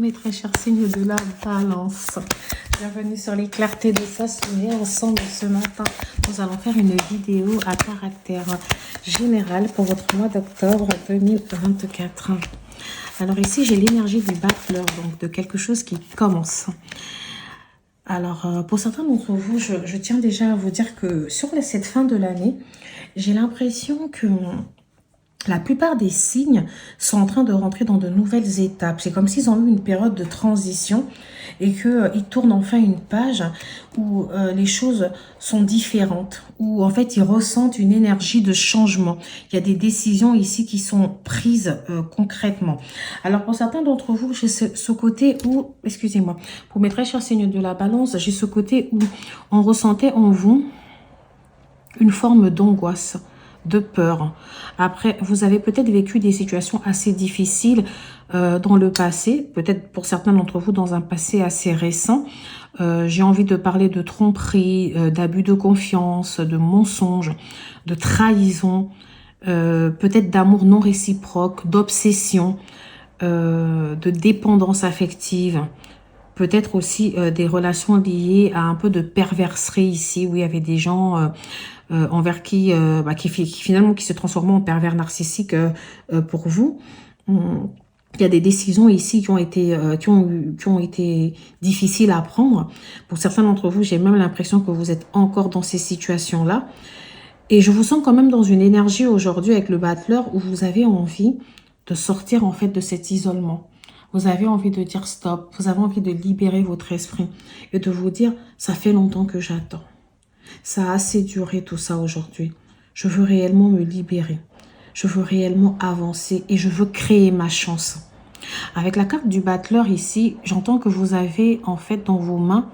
mes très chers signes de la balance. Bienvenue sur les clartés de Sassoumé. Ensemble ce matin, nous allons faire une vidéo à caractère général pour votre mois d'octobre 2024. Alors ici, j'ai l'énergie du battleur, donc de quelque chose qui commence. Alors, pour certains d'entre vous, je tiens déjà à vous dire que sur cette fin de l'année, j'ai l'impression que la plupart des signes sont en train de rentrer dans de nouvelles étapes. C'est comme s'ils ont eu une période de transition et qu'ils tournent enfin une page où les choses sont différentes, où en fait ils ressentent une énergie de changement. Il y a des décisions ici qui sont prises concrètement. Alors pour certains d'entre vous, j'ai ce côté où, excusez-moi, pour mes très chers signes de la balance, j'ai ce côté où on ressentait en vous une forme d'angoisse, de peur. Après, vous avez peut-être vécu des situations assez difficiles dans le passé, peut-être pour certains d'entre vous dans un passé assez récent. J'ai envie de parler de tromperie, d'abus de confiance, de mensonges, de trahison, peut-être d'amour non réciproque, d'obsession, de dépendance affective. Peut-être aussi des relations liées à un peu de perverserie ici, où il y avait des gens envers qui finalement qui se transforment en pervers narcissiques pour vous. Il y a des décisions ici qui ont été difficiles à prendre. Pour certains d'entre vous, j'ai même l'impression que vous êtes encore dans ces situations-là. Et je vous sens quand même dans une énergie aujourd'hui avec le battleur où vous avez envie de sortir en fait de cet isolement. Vous avez envie de dire stop, vous avez envie de libérer votre esprit et de vous dire, ça fait longtemps que j'attends. Ça a assez duré tout ça aujourd'hui. Je veux réellement me libérer. Je veux réellement avancer et je veux créer ma chance. Avec la carte du battleur ici, j'entends que vous avez en fait dans vos mains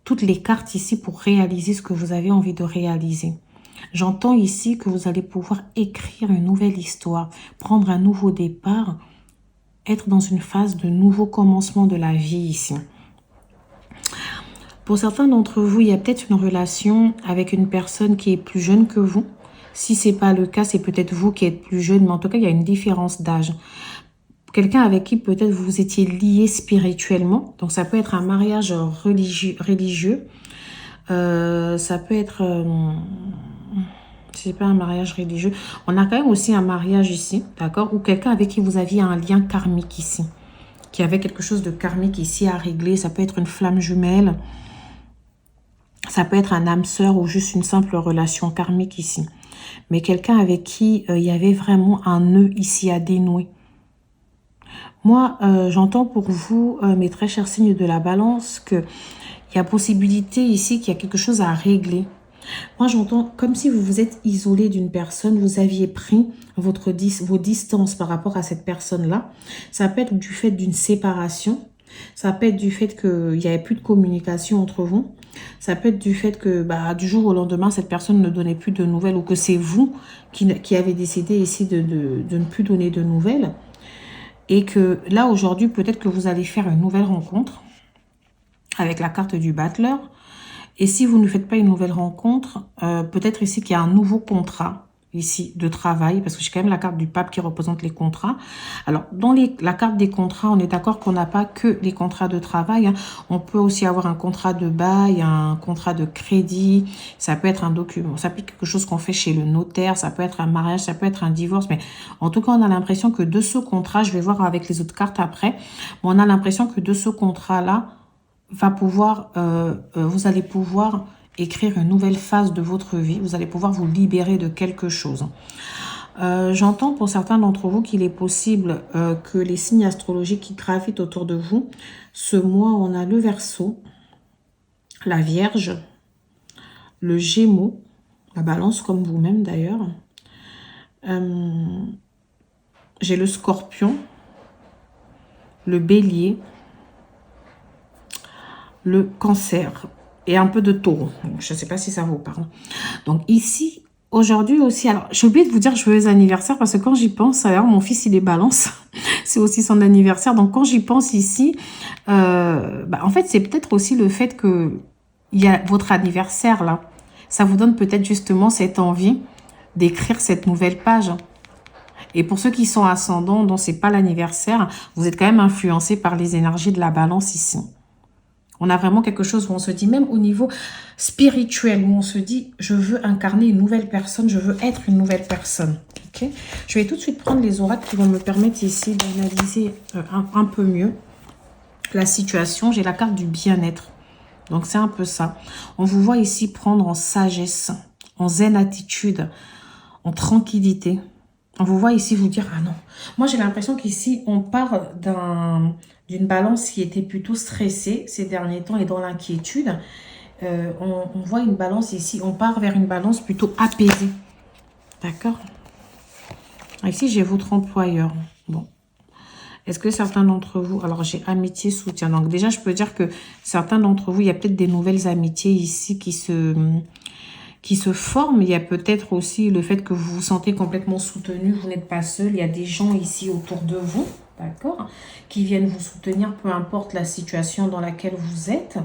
toutes les cartes ici pour réaliser ce que vous avez envie de réaliser. J'entends ici que vous allez pouvoir écrire une nouvelle histoire, prendre un nouveau départ, être dans une phase de nouveau commencement de la vie ici. Pour certains d'entre vous, il y a peut-être une relation avec une personne qui est plus jeune que vous. Si ce n'est pas le cas, c'est peut-être vous qui êtes plus jeune, mais en tout cas, il y a une différence d'âge. Quelqu'un avec qui peut-être vous étiez lié spirituellement. Donc, ça peut être un mariage religieux. Ça peut être... c'est pas un mariage religieux. On a quand même aussi un mariage ici, d'accord? Ou quelqu'un avec qui vous aviez un lien karmique ici. Qui avait quelque chose de karmique ici à régler. Ça peut être une flamme jumelle. Ça peut être un âme sœur ou juste une simple relation karmique ici. Mais quelqu'un avec qui il y avait vraiment un nœud ici à dénouer. Moi, j'entends pour vous, mes très chers signes de la balance, qu'il y a possibilité ici qu'il y a quelque chose à régler. Moi, j'entends comme si vous vous êtes isolé d'une personne, vous aviez pris vos distances par rapport à cette personne-là. Ça peut être du fait d'une séparation. Ça peut être du fait qu'il n'y avait plus de communication entre vous. Ça peut être du fait que du jour au lendemain, cette personne ne donnait plus de nouvelles ou que c'est vous qui avez décidé ici de ne plus donner de nouvelles. Et que là, aujourd'hui, peut-être que vous allez faire une nouvelle rencontre avec la carte du battleur. Et si vous ne faites pas une nouvelle rencontre, peut-être ici qu'il y a un nouveau contrat ici de travail, parce que j'ai quand même la carte du pape qui représente les contrats. Alors, dans la carte des contrats, on est d'accord qu'on n'a pas que les contrats de travail. Hein. On peut aussi avoir un contrat de bail, un contrat de crédit. Ça peut être un document, ça peut être quelque chose qu'on fait chez le notaire, ça peut être un mariage, ça peut être un divorce. Mais en tout cas, on a l'impression que de ce contrat, je vais voir avec les autres cartes après, mais on a l'impression que de ce contrat-là, vous allez pouvoir écrire une nouvelle phase de votre vie. Vous allez pouvoir vous libérer de quelque chose. J'entends pour certains d'entre vous qu'il est possible que les signes astrologiques qui gravitent autour de vous, ce mois, on a le Verseau, la Vierge, le Gémeaux, la Balance comme vous-même d'ailleurs. J'ai le Scorpion, le Bélier, le Cancer et un peu de Taureau. Je ne sais pas si ça vous parle. Donc ici, aujourd'hui aussi, alors j'ai oublié de vous dire joyeux anniversaire parce que quand j'y pense, alors mon fils il est Balance, c'est aussi son anniversaire. Donc quand j'y pense ici, en fait c'est peut-être aussi le fait que il y a votre anniversaire là. Ça vous donne peut-être justement cette envie d'écrire cette nouvelle page. Et pour ceux qui sont ascendants, dont c'est pas l'anniversaire, vous êtes quand même influencé par les énergies de la balance ici. On a vraiment quelque chose où on se dit, même au niveau spirituel, où on se dit, je veux incarner une nouvelle personne, je veux être une nouvelle personne. Okay, je vais tout de suite prendre les oracles qui vont me permettre ici d'analyser un peu mieux la situation. J'ai la carte du bien-être. Donc, c'est un peu ça. On vous voit ici prendre en sagesse, en zen attitude, en tranquillité. On vous voit ici vous dire, ah non. Moi, j'ai l'impression qu'ici, on part d'une balance qui était plutôt stressée ces derniers temps et dans l'inquiétude. On voit une balance ici. On part vers une balance plutôt apaisée. D'accord? Ici, j'ai votre employeur. Bon. Est-ce que certains d'entre vous... Alors, j'ai amitié, soutien. Donc, déjà, je peux dire que certains d'entre vous, il y a peut-être des nouvelles amitiés ici qui se forment. Il y a peut-être aussi le fait que vous vous sentez complètement soutenu. Vous n'êtes pas seul. Il y a des gens ici autour de vous, d'accord, qui viennent vous soutenir, peu importe la situation dans laquelle vous êtes.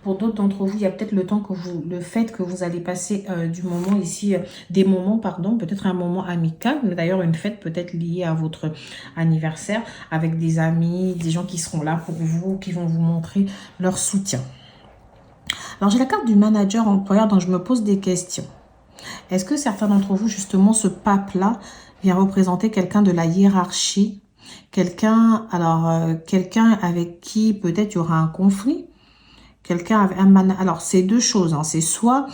Pour d'autres d'entre vous, il y a peut-être le fait que vous allez passer des moments, peut-être un moment amical, d'ailleurs une fête peut-être liée à votre anniversaire, avec des amis, des gens qui seront là pour vous, qui vont vous montrer leur soutien. Alors j'ai la carte du manager employeur, donc je me pose des questions. Est-ce que certains d'entre vous, justement, ce pape-là vient représenter quelqu'un de la hiérarchie, quelqu'un avec qui peut-être il y aura un conflit? Quelqu'un avec un manager. Alors, c'est deux choses. Hein. C'est soit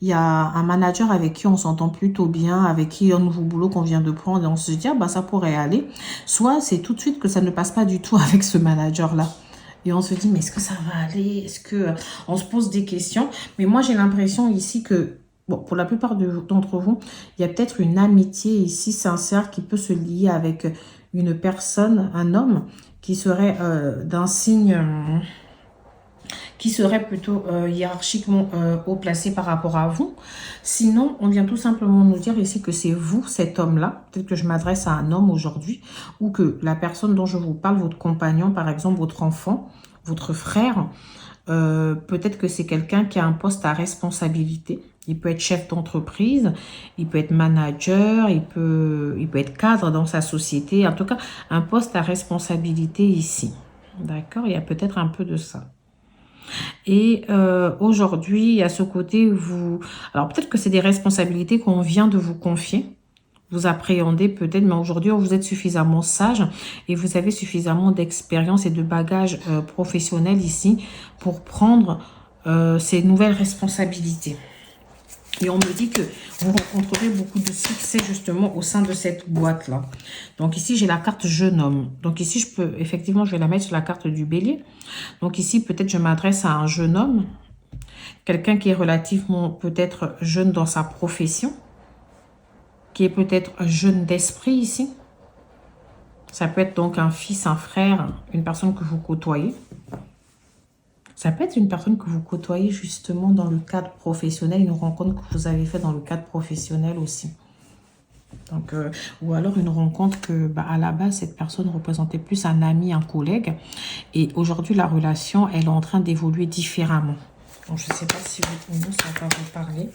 il y a un manager avec qui on s'entend plutôt bien, avec qui il y a un nouveau boulot qu'on vient de prendre et on se dit, ah, bah, ça pourrait aller. Soit c'est tout de suite que ça ne passe pas du tout avec ce manager-là. Et on se dit, mais est-ce que ça va aller? Est-ce que... On se pose des questions. Mais moi, j'ai l'impression ici que, bon, pour la plupart d'entre vous, il y a peut-être une amitié ici sincère qui peut se lier avec une personne, un homme, qui serait d'un signe... qui serait plutôt hiérarchiquement haut placé par rapport à vous. Sinon, on vient tout simplement nous dire ici que c'est vous, cet homme-là. Peut-être que je m'adresse à un homme aujourd'hui, ou que la personne dont je vous parle, votre compagnon, par exemple, votre enfant, votre frère, peut-être que c'est quelqu'un qui a un poste à responsabilité. Il peut être chef d'entreprise, il peut être manager, il peut être cadre dans sa société. En tout cas, un poste à responsabilité ici. D'accord? Il y a peut-être un peu de ça. Et aujourd'hui, il y a ce côté où vous... Alors, peut-être que c'est des responsabilités qu'on vient de vous confier. Vous appréhendez peut-être, mais aujourd'hui, vous êtes suffisamment sage et vous avez suffisamment d'expérience et de bagages professionnels ici pour prendre ces nouvelles responsabilités. Et on me dit que vous rencontrerez beaucoup de succès justement au sein de cette boîte-là. Donc ici, j'ai la carte jeune homme. Donc ici, je vais la mettre sur la carte du bélier. Donc ici, peut-être je m'adresse à un jeune homme. Quelqu'un qui est relativement peut-être jeune dans sa profession. Qui est peut-être jeune d'esprit ici. Ça peut être donc un fils, un frère, une personne que vous côtoyez. Ça peut être une personne que vous côtoyez justement dans le cadre professionnel, une rencontre que vous avez faite dans le cadre professionnel aussi. Donc, ou alors une rencontre que, à la base, cette personne représentait plus un ami, un collègue. Et aujourd'hui, la relation, elle est en train d'évoluer différemment. Donc, je ne sais pas si vous ou non, ça va vous parler.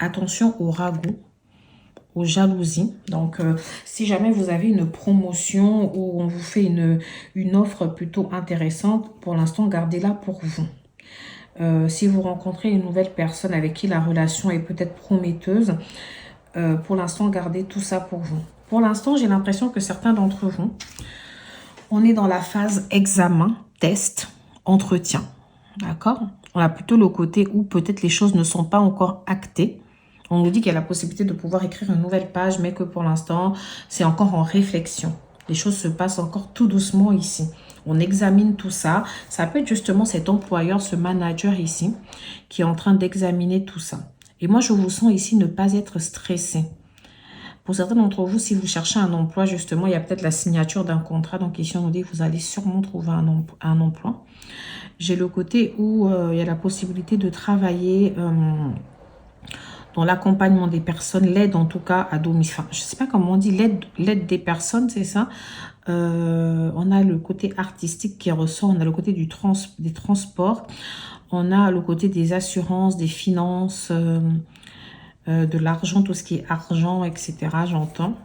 Attention au ragoût, aux jalousies. Donc, si jamais vous avez une promotion ou on vous fait une offre plutôt intéressante, pour l'instant, gardez-la pour vous. Si vous rencontrez une nouvelle personne avec qui la relation est peut-être prometteuse, pour l'instant, gardez tout ça pour vous. Pour l'instant, j'ai l'impression que certains d'entre vous, on est dans la phase examen, test, entretien. D'accord? On a plutôt le côté où peut-être les choses ne sont pas encore actées. On nous dit qu'il y a la possibilité de pouvoir écrire une nouvelle page, mais que pour l'instant, c'est encore en réflexion. Les choses se passent encore tout doucement ici. On examine tout ça. Ça peut être justement cet employeur, ce manager ici, qui est en train d'examiner tout ça. Et moi, je vous sens ici ne pas être stressé. Pour certains d'entre vous, si vous cherchez un emploi, justement, il y a peut-être la signature d'un contrat. Donc ici, on nous dit que vous allez sûrement trouver un emploi. J'ai le côté où il y a la possibilité de travailler... dans l'accompagnement des personnes, l'aide en tout cas à domicile. Enfin, je ne sais pas comment on dit, l'aide des personnes, c'est ça. On a le côté artistique qui ressort, on a le côté des transports, on a le côté des assurances, des finances, de l'argent, tout ce qui est argent, etc. J'entends.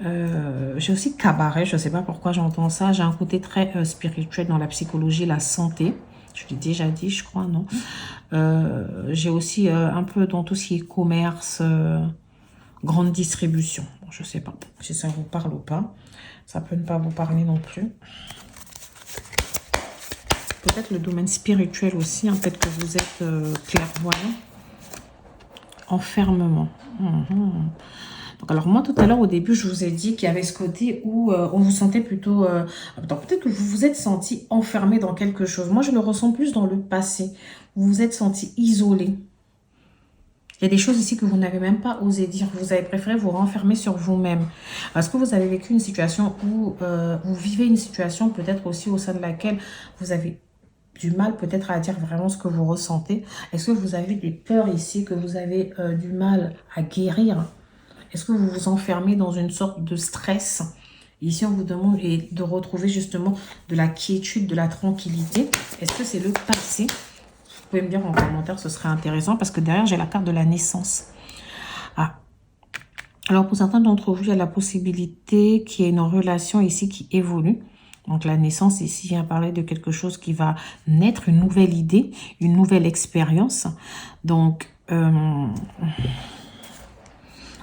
J'ai aussi cabaret, je ne sais pas pourquoi j'entends ça. J'ai un côté très spirituel dans la psychologie, la santé. Je l'ai déjà dit, je crois, non? J'ai aussi un peu dans tout ce qui est commerce, grande distribution. Bon, je ne sais pas si ça vous parle ou pas. Ça peut ne pas vous parler non plus. Peut-être le domaine spirituel aussi, hein, peut-être que vous êtes clairvoyant. Enfermement. Donc, alors moi, tout à l'heure, au début, je vous ai dit qu'il y avait ce côté où on vous sentait plutôt... peut-être que vous vous êtes senti enfermé dans quelque chose. Moi, je le ressens plus dans le passé. Vous vous êtes senti isolé. Il y a des choses ici que vous n'avez même pas osé dire. Vous avez préféré vous renfermer sur vous-même. Est-ce que vous avez vécu une situation où vous vivez une situation peut-être aussi au sein de laquelle vous avez du mal peut-être à dire vraiment ce que vous ressentez? Est-ce que vous avez des peurs ici que vous avez du mal à guérir? Est-ce que vous vous enfermez dans une sorte de stress? Ici, on vous demande de retrouver justement de la quiétude, de la tranquillité. Est-ce que c'est le passé? Vous pouvez me dire en commentaire, ce serait intéressant parce que derrière, j'ai la carte de la naissance. Ah. Alors, pour certains d'entre vous, il y a la possibilité qu'il y ait une relation ici qui évolue. Donc, la naissance ici vient parler de quelque chose qui va naître, une nouvelle idée, une nouvelle expérience. Donc,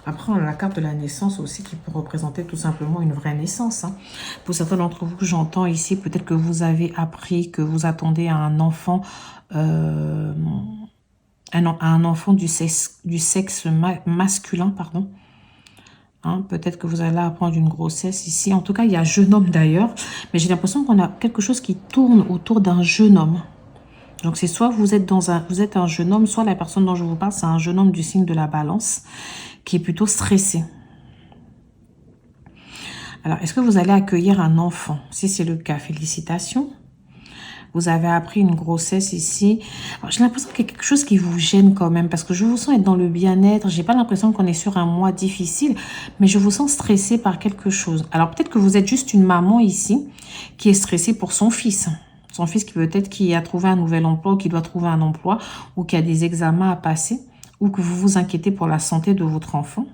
après, on a la carte de la naissance aussi qui peut représenter tout simplement une vraie naissance. Hein. Pour certains d'entre vous, j'entends ici, peut-être que vous avez appris que vous attendez à un enfant, du sexe masculin, pardon. Hein, peut-être que vous allez apprendre une grossesse ici. En tout cas, il y a jeune homme d'ailleurs. Mais j'ai l'impression qu'on a quelque chose qui tourne autour d'un jeune homme. Donc, c'est soit vous êtes un jeune homme, soit la personne dont je vous parle, c'est un jeune homme du signe de la balance qui est plutôt stressé. Alors, est-ce que vous allez accueillir un enfant? Si c'est le cas, félicitations. Vous avez appris une grossesse ici. J'ai l'impression qu'il y a quelque chose qui vous gêne quand même parce que je vous sens être dans le bien-être. Je n'ai pas l'impression qu'on est sur un mois difficile, mais je vous sens stressé par quelque chose. Alors, peut-être que vous êtes juste une maman ici qui est stressée pour son fils. Son fils qui peut-être qui a trouvé un nouvel emploi ou qui doit trouver un emploi ou qui a des examens à passer ou que vous vous inquiétez pour la santé de votre enfant.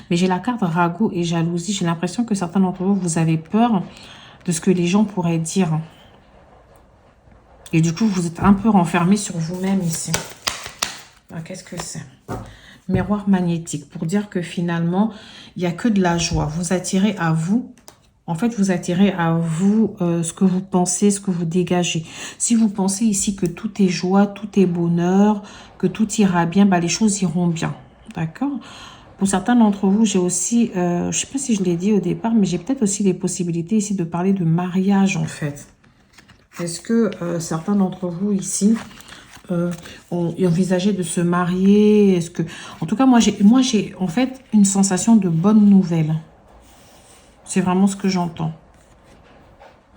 Mais j'ai la carte ragoût et jalousie. J'ai l'impression que certains d'entre vous, vous avez peur de ce que les gens pourraient dire. Et du coup, vous êtes un peu renfermé sur vous-même ici. Qu'est-ce que c'est? Miroir magnétique. Pour dire que finalement, il n'y a que de la joie. Vous attirez à vous. En fait, vous attirez à vous ce que vous pensez, ce que vous dégagez. Si vous pensez ici que tout est joie, tout est bonheur, que tout ira bien, bah, les choses iront bien. D'accord? Pour certains d'entre vous, j'ai aussi, je ne sais pas si je l'ai dit au départ, mais j'ai peut-être aussi les possibilités ici de parler de mariage en fait. Est-ce que certains d'entre vous ici ont envisagé de se marier? Est-ce que, en tout cas, moi j'ai en fait une sensation de bonne nouvelle. C'est vraiment ce que j'entends.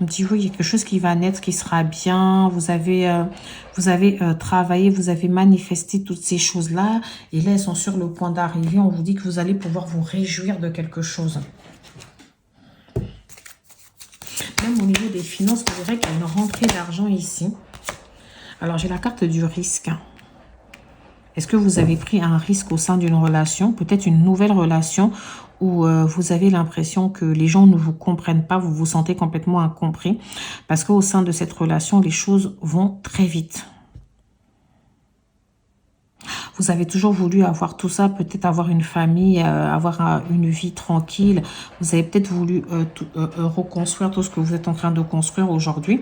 Un petit peu, il y a quelque chose qui va naître, qui sera bien. Vous avez travaillé, vous avez manifesté toutes ces choses-là. Et là, elles sont sur le point d'arriver. On vous dit que vous allez pouvoir vous réjouir de quelque chose. Même au niveau des finances, vous verrez qu'il y a une rentrée d'argent ici. Alors, j'ai la carte du risque. Est-ce que vous avez pris un risque au sein d'une relation? Peut-être une nouvelle relation où vous avez l'impression que les gens ne vous comprennent pas, vous vous sentez complètement incompris. Parce qu'au sein de cette relation, les choses vont très vite. Vous avez toujours voulu avoir tout ça, peut-être avoir une famille, avoir une vie tranquille. Vous avez peut-être voulu reconstruire tout ce que vous êtes en train de construire aujourd'hui.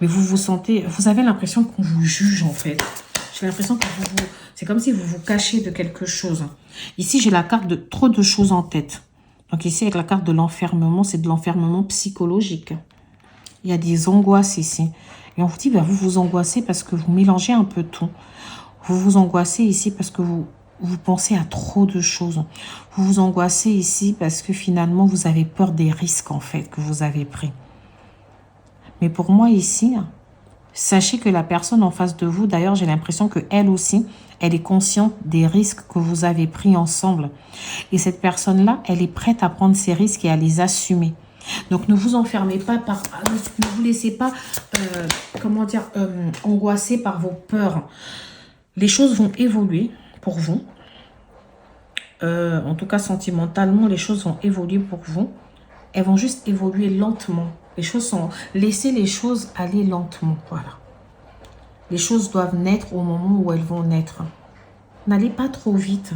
Mais vous vous sentez, vous avez l'impression qu'on vous juge en fait. J'ai l'impression que c'est comme si vous vous cachez de quelque chose. Ici, j'ai la carte de trop de choses en tête. Donc ici, avec la carte de l'enfermement, c'est de l'enfermement psychologique. Il y a des angoisses ici. Et on vous dit, bah, vous vous angoissez parce que vous mélangez un peu tout. Vous vous angoissez ici parce que vous pensez à trop de choses. Vous vous angoissez ici parce que finalement, vous avez peur des risques en fait que vous avez pris. Mais pour moi ici, sachez que la personne en face de vous, d'ailleurs, j'ai l'impression qu'elle aussi, elle est consciente des risques que vous avez pris ensemble. Et cette personne-là, elle est prête à prendre ces risques et à les assumer. Donc, ne vous enfermez pas ne vous laissez pas, angoisser par vos peurs. Les choses vont évoluer pour vous. en tout cas sentimentalement, les choses vont évoluer pour vous. Elles vont juste évoluer lentement. Les choses sont... Laissez les choses aller lentement, voilà. Les choses doivent naître au moment où elles vont naître. N'allez pas trop vite.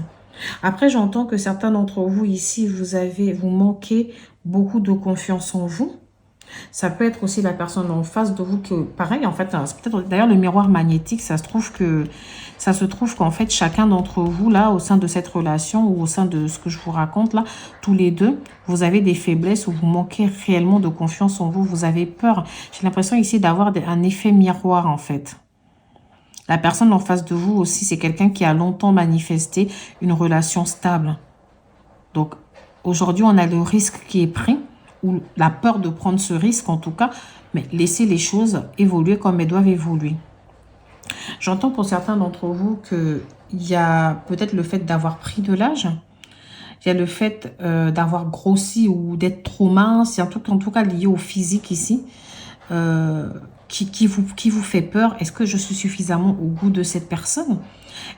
Après, j'entends que certains d'entre vous ici, vous manquez beaucoup de confiance en vous. Ça peut être aussi la personne en face de vous que, pareil, en fait, c'est peut-être d'ailleurs le miroir magnétique, ça se trouve qu'en fait, chacun d'entre vous, là, au sein de cette relation ou au sein de ce que je vous raconte, là, tous les deux, vous avez des faiblesses ou vous manquez réellement de confiance en vous, vous avez peur. J'ai l'impression ici d'avoir un effet miroir, en fait. La personne en face de vous aussi, c'est quelqu'un qui a longtemps manifesté une relation stable. Donc, aujourd'hui, on a le risque qui est pris, ou la peur de prendre ce risque en tout cas, mais laissez les choses évoluer comme elles doivent évoluer. J'entends pour certains d'entre vous qu'il y a peut-être le fait d'avoir pris de l'âge, il y a le fait d'avoir grossi ou d'être trop mince, en tout cas lié au physique ici, qui vous fait peur. Est-ce que je suis suffisamment au goût de cette personne?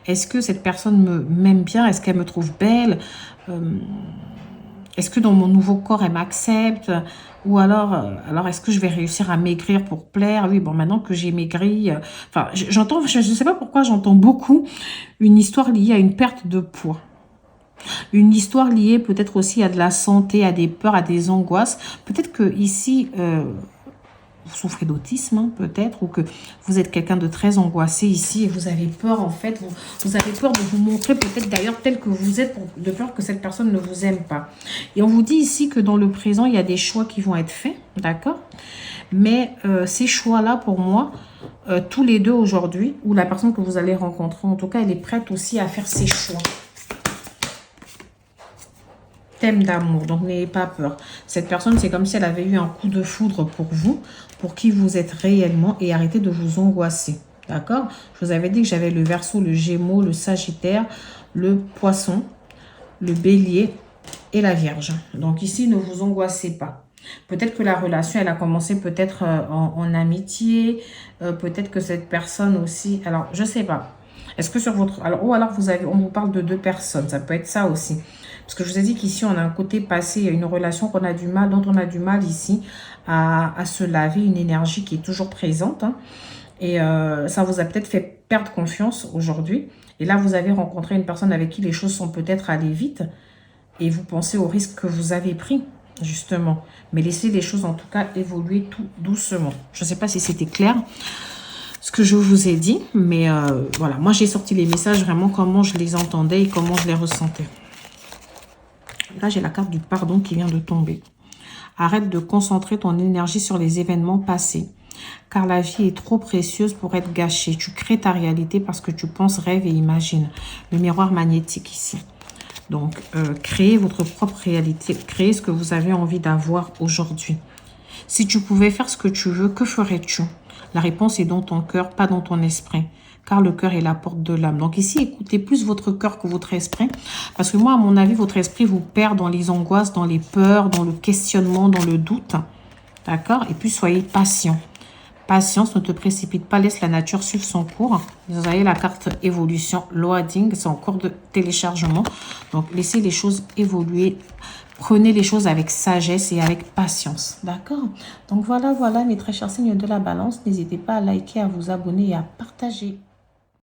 Est-ce que cette personne m'aime bien? Est-ce qu'elle me trouve belle? Est-ce que dans mon nouveau corps, elle m'accepte? Ou alors est-ce que je vais réussir à maigrir pour plaire? Oui, bon, maintenant que j'ai maigri... Enfin, j'entends, je ne sais pas pourquoi j'entends beaucoup une histoire liée à une perte de poids. Une histoire liée peut-être aussi à de la santé, à des peurs, à des angoisses. Peut-être que ici... vous souffrez d'autisme, hein, peut-être, ou que vous êtes quelqu'un de très angoissé ici et vous avez peur, en fait, vous avez peur de vous montrer peut-être d'ailleurs tel que vous êtes, de peur que cette personne ne vous aime pas. Et on vous dit ici que dans le présent, il y a des choix qui vont être faits, d'accord? Mais ces choix-là, pour moi, tous les deux aujourd'hui, ou la personne que vous allez rencontrer, en tout cas, elle est prête aussi à faire ses choix. Thème d'amour, donc n'ayez pas peur. Cette personne, c'est comme si elle avait eu un coup de foudre pour vous, pour qui vous êtes réellement, et arrêtez de vous angoisser. D'accord? Je vous avais dit que j'avais le Verseau, le Gémeaux, le Sagittaire, le Poisson, le Bélier et la Vierge. Donc ici, ne vous angoissez pas. Peut-être que la relation, elle a commencé peut-être en amitié, peut-être que cette personne aussi... Alors, je sais pas. Est-ce que sur votre... Alors, ou alors, on vous parle de deux personnes, ça peut être ça aussi. Parce que je vous ai dit qu'ici, on a un côté passé, une relation qu'on a du mal, dont on a du mal ici à se laver, une énergie qui est toujours présente. Hein. Et ça vous a peut-être fait perdre confiance aujourd'hui. Et là, vous avez rencontré une personne avec qui les choses sont peut-être allées vite. Et vous pensez au risque que vous avez pris, justement. Mais laissez les choses, en tout cas, évoluer tout doucement. Je ne sais pas si c'était clair ce que je vous ai dit. Mais voilà, moi, j'ai sorti les messages vraiment comment je les entendais et comment je les ressentais. Là, j'ai la carte du pardon qui vient de tomber. Arrête de concentrer ton énergie sur les événements passés. Car la vie est trop précieuse pour être gâchée. Tu crées ta réalité parce que tu penses, rêves et imagines. Le miroir magnétique ici. Donc, créez votre propre réalité. Créez ce que vous avez envie d'avoir aujourd'hui. Si tu pouvais faire ce que tu veux, que ferais-tu? La réponse est dans ton cœur, pas dans ton esprit. Car le cœur est la porte de l'âme. Donc ici, écoutez plus votre cœur que votre esprit. Parce que moi, à mon avis, votre esprit vous perd dans les angoisses, dans les peurs, dans le questionnement, dans le doute. D'accord? Et puis, soyez patient. Patience, ne te précipite pas, laisse la nature suivre son cours. Vous avez la carte évolution, loading, c'est en cours de téléchargement. Donc, laissez les choses évoluer. Prenez les choses avec sagesse et avec patience. D'accord? Donc, voilà, mes très chers signes de la balance. N'hésitez pas à liker, à vous abonner et à partager.